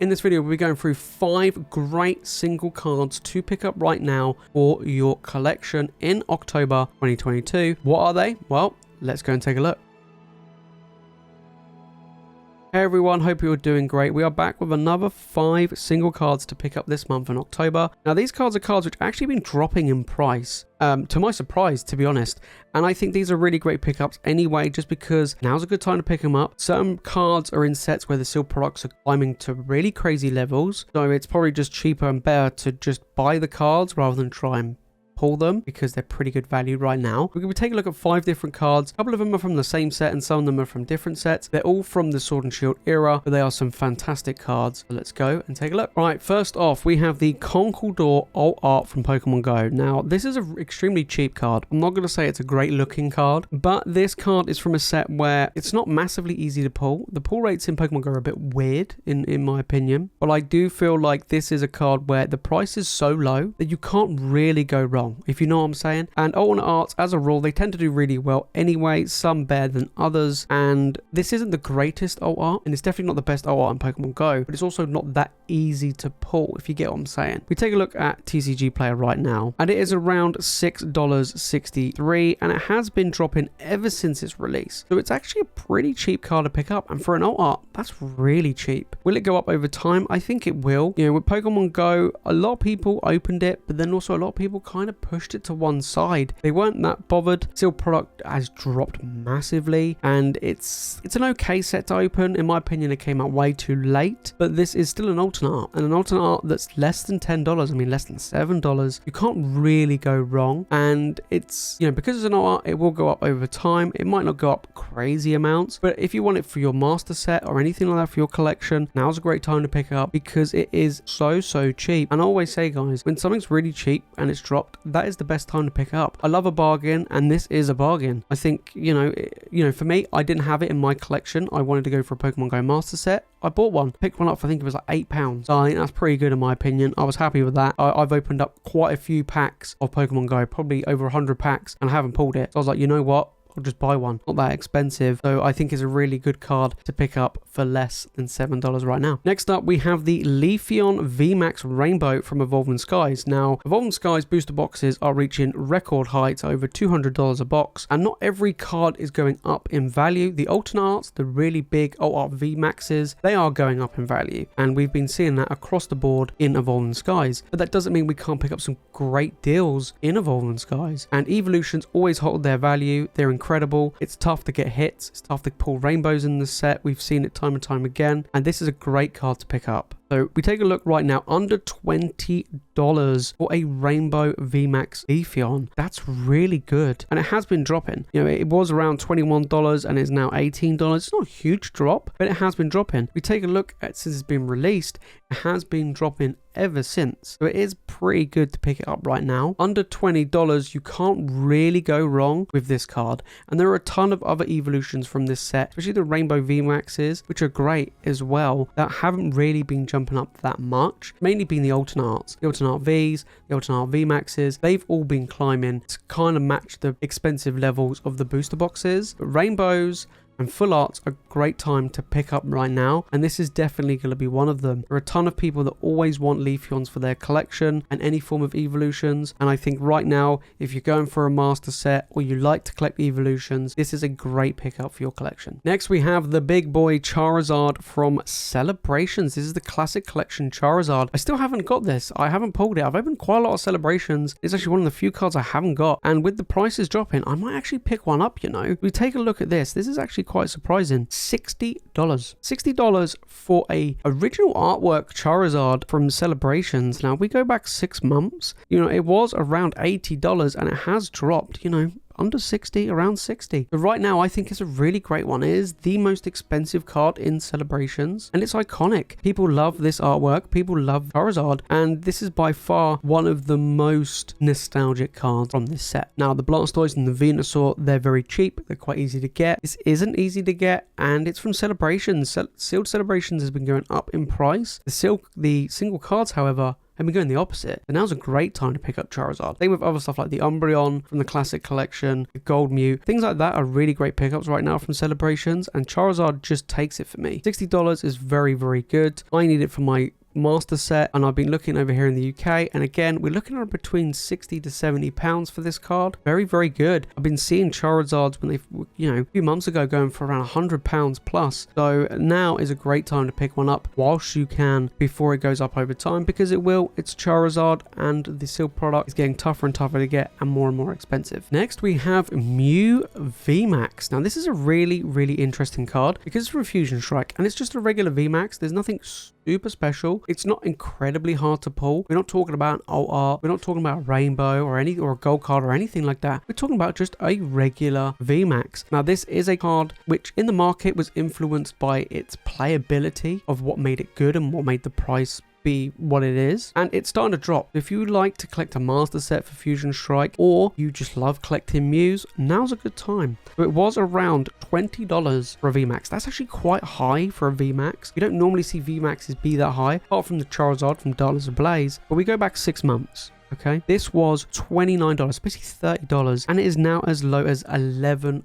In this video, we'll be going through 5 great single cards to pick up right now for your collection in October 2022. What are they? Well, let's go and take a look. Hey everyone, hope you're doing great. We are back with another 5 single cards to pick up this month in October. Now these cards are cards which have actually been dropping in price, to my surprise, to be honest. And I think these are really great pickups anyway, just because now's a good time to pick them up. Some cards are in sets where the sealed products are climbing to really crazy levels, so it's probably just cheaper and better to just buy the cards rather than try and pull them, because they're pretty good value right now. We're going to take a look at 5 different cards. A couple of them are from the same set and some of them are from different sets. They're all from the Sword and Shield era, but they are some fantastic cards. So let's go and take a look. Right, first off, we have the Conkeldurr alt art from Pokemon Go. Now, this is an extremely cheap card. I'm not going to say it's a great looking card, but this card is from a set where it's not massively easy to pull. The pull rates in Pokemon Go are a bit weird, in my opinion, but I do feel like this is a card where the price is so low that you can't really go wrong, if you know what I'm saying. And alternate arts, as a rule, they tend to do really well anyway, some better than others, and this isn't the greatest alt art, and it's definitely not the best alt art in Pokemon Go, but it's also not that easy to pull, if you get what I'm saying. We take a look at TCG Player right now, and it is around $6.63, and it has been dropping ever since its release, so it's actually a pretty cheap card to pick up, and for an alt art, that's really cheap. Will it go up over time? I think it will. You know, with Pokemon Go, a lot of people opened it, but then also a lot of people kind of pushed it to one side. They weren't that bothered. Sealed product has dropped massively, and it's an okay set to open. In my opinion, it came out way too late, but this is still an alternate art, and an alternate art that's less than $10. I mean, less than $7. You can't really go wrong, and it's, you know, because it's an alt art, it will go up over time. It might not go up crazy amounts, but if you want it for your master set or anything like that for your collection, now's a great time to pick it up because it is so cheap. And I always say, guys, when something's really cheap and it's dropped, that is the best time to pick up. I love a bargain, and this is a bargain. I think, you know, for me, I didn't have it in my collection. I wanted to go for a Pokemon Go master set. I bought one, picked one up for, I think it was like £8. So I think that's pretty good in my opinion. I was happy with that. I've opened up quite a few packs of Pokemon Go, probably over 100 packs, and I haven't pulled it. So I was like, you know what? I'll just buy one. Not that expensive. So I think it's a really good card to pick up for less than $7 right now. Next up, we have the Leafeon VMAX Rainbow from Evolving Skies. Now, Evolving Skies booster boxes are reaching record heights, over $200 a box, and not every card is going up in value. The alternate arts, the really big alt art VMAXs, they are going up in value, and we've been seeing that across the board in Evolving Skies. But that doesn't mean we can't pick up some great deals in Evolving Skies. And evolutions always hold their value. They're incredible. It's tough to get hits. It's tough to pull rainbows in the set. We've seen it time and time again, and this is a great card to pick up. So we take a look right now, under $20 for a Rainbow VMAX Leafeon. That's really good, and it has been dropping. You know, it was around $21 and is now $18. It's not a huge drop, but it has been dropping. We take a look at, since it's been released, it has been dropping ever since. So it is pretty good to pick it up right now. Under $20, you can't really go wrong with this card. And there are a ton of other evolutions from this set, especially the Rainbow VMAXs, which are great as well, that haven't really been jumping up that much. Mainly being the alternate arts. The alternate art Vs, the alternate art VMAXs, they've all been climbing to kind of match the expensive levels of the booster boxes. But rainbows and full arts are a great time to pick up right now, and this is definitely going to be one of them. There are a ton of people that always want Leafeons for their collection and any form of evolutions, and I think right now, if you're going for a master set or you like to collect evolutions, this is a great pickup for your collection. Next, we have the big boy Charizard from Celebrations. This is the classic collection Charizard. I still haven't got this. I haven't pulled it. I've opened quite a lot of Celebrations. It's actually one of the few cards I haven't got, and with the prices dropping, I might actually pick one up, you know. We take a look at this. This is actually quite surprising. $60 for a original artwork Charizard from Celebrations. Now we go back 6 months, you know, it was around $80 and it has dropped, you know, under 60, around 60. But right now, I think it's a really great one. It is the most expensive card in Celebrations, and it's iconic. People love this artwork. People love Charizard, and this is by far one of the most nostalgic cards from this set. Now, the Blastoise and the Venusaur, they're very cheap. They're quite easy to get. This isn't easy to get, and it's from Celebrations. Sealed Celebrations has been going up in price. The single cards, however, have been going the opposite. And now's a great time to pick up Charizard. Same with other stuff like the Umbreon from the Classic Collection, the Gold Mew. Things like that are really great pickups right now from Celebrations, and Charizard just takes it for me. $60 is very, very good. I need it for my master set, and I've been looking over here in the UK, and again we're looking at between 60 to 70 pounds for this card. Very, very good. I've been seeing Charizards when they, a few months ago going for around 100 pounds plus, so now is a great time to pick one up whilst you can before it goes up over time, because it will. It's Charizard, and the seal product is getting tougher and tougher to get and more expensive. Next we have Mew VMAX. Now this is a really, really interesting card because it's from Fusion Strike and it's just a regular VMAX. There's nothing super special. It's not incredibly hard to pull. We're not talking about an alt art. We're not talking about a rainbow or a gold card or anything like that. We're talking about just a regular VMAX. Now this is a card which in the market was influenced by its playability of what made it good and what made the price be what it is, and it's starting to drop. If you like to collect a master set for Fusion Strike, or you just love collecting Mews, now's a good time. So it was around $20 for a VMAX. That's actually quite high for a VMAX. You don't normally see VMAXs be that high, apart from the Charizard from Darkness Ablaze, but we go back 6 months. Okay, this was $29, basically $30, and it is now as low as $11.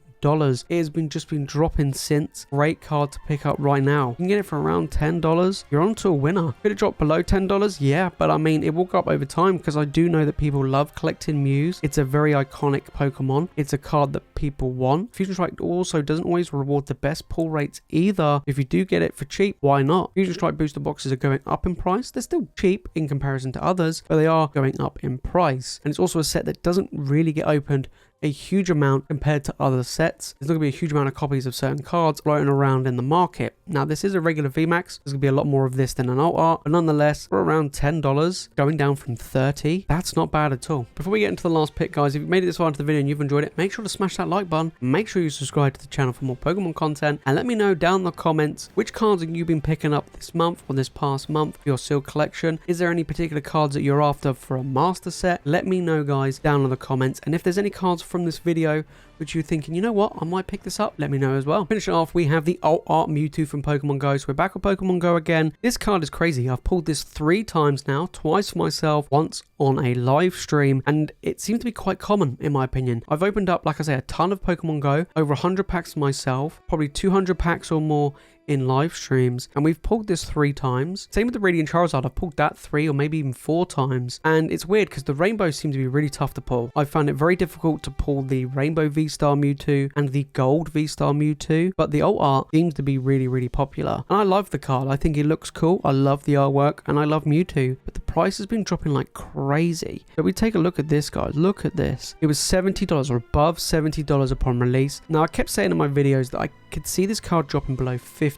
It has just been dropping since. Great card to pick up right now. You can get it for around $10. You're on to a winner. Could it drop below $10? Yeah, but I mean, it will go up over time because I do know that people love collecting Mews. It's a very iconic Pokemon. It's a card that people want. Fusion Strike also doesn't always reward the best pull rates either. If you do get it for cheap, why not? Fusion Strike booster boxes are going up in price. They're still cheap in comparison to others, but they are going up in price. And it's also a set that doesn't really get opened a huge amount compared to other sets. There's not going to be a huge amount of copies of certain cards floating around in the market. Now this is a regular VMAX. There's going to be a lot more of this than an alt art, but nonetheless for around $10, going down from $30. That's not bad at all. Before we get into the last pick, guys, if you've made it this far into the video and you've enjoyed it, make sure to smash that like button. Make sure you subscribe to the channel for more Pokemon content, and let me know down in the comments which cards have you been picking up this month or this past month for your sealed collection. Is there any particular cards that you're after for a master set? Let me know, guys, down in the comments. And if there's any cards from this video which you're thinking, you know what, I might pick this up, let me know as well. Finishing off, we have the alt art Mewtwo from Pokemon Go. So we're back with Pokemon Go again. This card is crazy. I've pulled this 3 times now, twice for myself, once on a live stream, and it seems to be quite common in my opinion. I've opened up, like I say, a ton of Pokemon Go, over 100 packs myself, probably 200 packs or more in live streams, and we've pulled this 3 times. Same with the Radiant Charizard. I've pulled that 3 or maybe even 4 times, and it's weird because the rainbows seem to be really tough to pull. I found it very difficult to pull the Rainbow V-Star Mewtwo and the Gold V-Star Mewtwo, but the alt art seems to be really, really popular, and I love the card. I think it looks cool. I love the artwork, and I love Mewtwo, but the price has been dropping like crazy. So we take a look at this, guys. Look at this. It was $70 or above $70 upon release. Now I kept saying in my videos that I could see this card dropping below $50,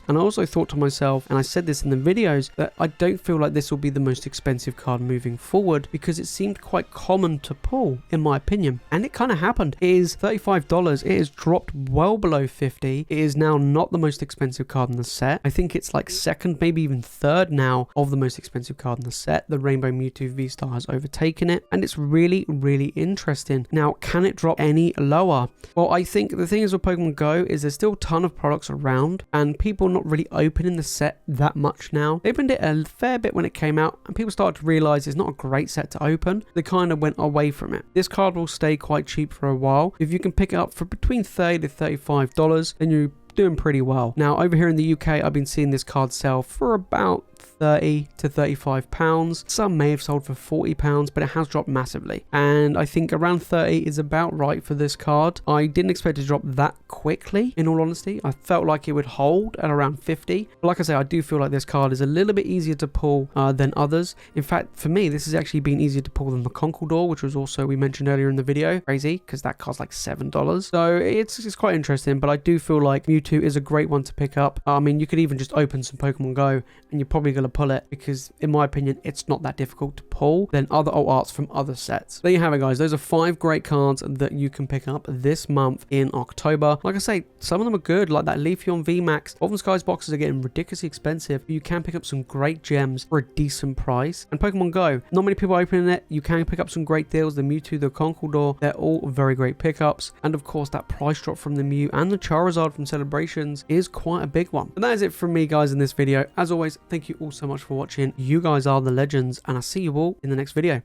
and I also thought to myself, and I said this in the videos, that I don't feel like this will be the most expensive card moving forward because it seemed quite common to pull in my opinion, and it kind of happened. It is $35. It has dropped well below $50. It is now not the most expensive card in the set. I think it's like second, maybe even third now of the most expensive card in the set. The Rainbow Mewtwo V-Star has overtaken it, and it's really, really interesting. Now, can it drop any lower? Well, I think the thing is with Pokemon Go is there's still a ton of products around, and people not really opening the set that much now. They opened it a fair bit when it came out, and people started to realize it's not a great set to open. They kind of went away from it. This card will stay quite cheap for a while. If you can pick it up for between $30 to $35, then you're doing pretty well. Now over here in the UK, I've been seeing this card sell for about 30 to 35 pounds. Some may have sold for 40 pounds, but it has dropped massively, and I think around 30 is about right for this card. I didn't expect it to drop that quickly, in all honesty. I felt like it would hold at around 50, but like I say, I do feel like this card is a little bit easier to pull than others. In fact, for me, this has actually been easier to pull than the Conkeldurr, which was also we mentioned earlier in the video. Crazy, because that card's like $7, so it's quite interesting. But I do feel like Mewtwo is a great one to pick up. I mean, you could even just open some Pokemon Go and you're probably going to pull it, because in my opinion it's not that difficult to pull than other alt arts from other sets. There you have it, guys. Those are 5 great cards that you can pick up this month in October. Like I say, some of them are good, like that Leafeon VMAX. Golden Skies boxes are getting ridiculously expensive, but you can pick up some great gems for a decent price. And Pokemon Go, not many people are opening it. You can pick up some great deals. The Mewtwo, the Conkeldurr, they're all very great pickups, and of course that price drop from the Mew and the Charizard from Celebrations is quite a big one. And that is it from me, guys, in this video. As always, thank you all so much for watching. You guys are the legends, and I'll see you all in the next video.